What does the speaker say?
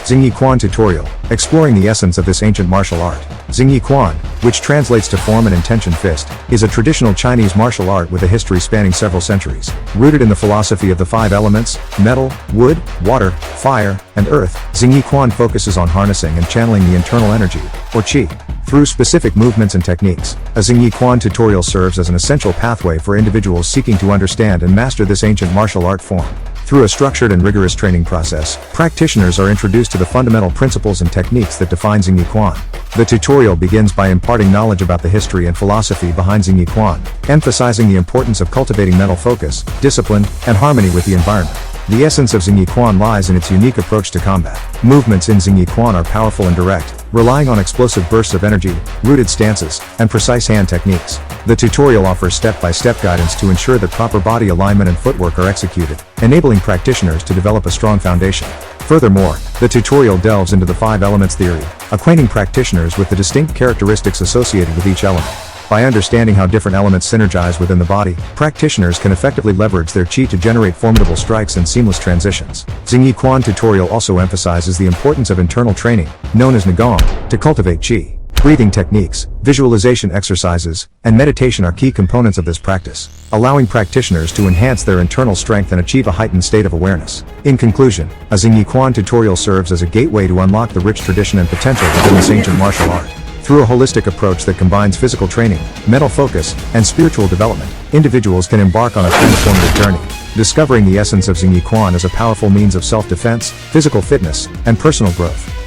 Xingyi Quan tutorial, exploring the essence of this ancient martial art. Xingyi Quan, which translates to form and intention fist, is a traditional Chinese martial art with a history spanning several centuries. Rooted in the philosophy of the five elements, metal, wood, water, fire, and earth, Xingyi Quan focuses on harnessing and channeling the internal energy, or qi, through specific movements and techniques. A Xingyi Quan tutorial serves as an essential pathway for individuals seeking to understand and master this ancient martial art form. Through a structured and rigorous training process, practitioners are introduced to the fundamental principles and techniques that define Xingyi Quan. The tutorial begins by imparting knowledge about the history and philosophy behind Xingyi Quan, emphasizing the importance of cultivating mental focus, discipline, and harmony with the environment. The essence of Xingyi Quan lies in its unique approach to combat. Movements in Xingyi Quan are powerful and direct, relying on explosive bursts of energy, rooted stances, and precise hand techniques. The tutorial offers step-by-step guidance to ensure that proper body alignment and footwork are executed, enabling practitioners to develop a strong foundation. Furthermore, the tutorial delves into the five elements theory, acquainting practitioners with the distinct characteristics associated with each element. By understanding how different elements synergize within the body, practitioners can effectively leverage their qi to generate formidable strikes and seamless transitions. Xingyi Quan tutorial also emphasizes the importance of internal training, known as Nagong, to cultivate qi. Breathing techniques, visualization exercises, and meditation are key components of this practice, allowing practitioners to enhance their internal strength and achieve a heightened state of awareness. In conclusion, a Xingyi Quan tutorial serves as a gateway to unlock the rich tradition and potential within this ancient martial art. Through a holistic approach that combines physical training, mental focus, and spiritual development, individuals can embark on a transformative journey, discovering the essence of Xingyi Quan as a powerful means of self-defense, physical fitness, and personal growth.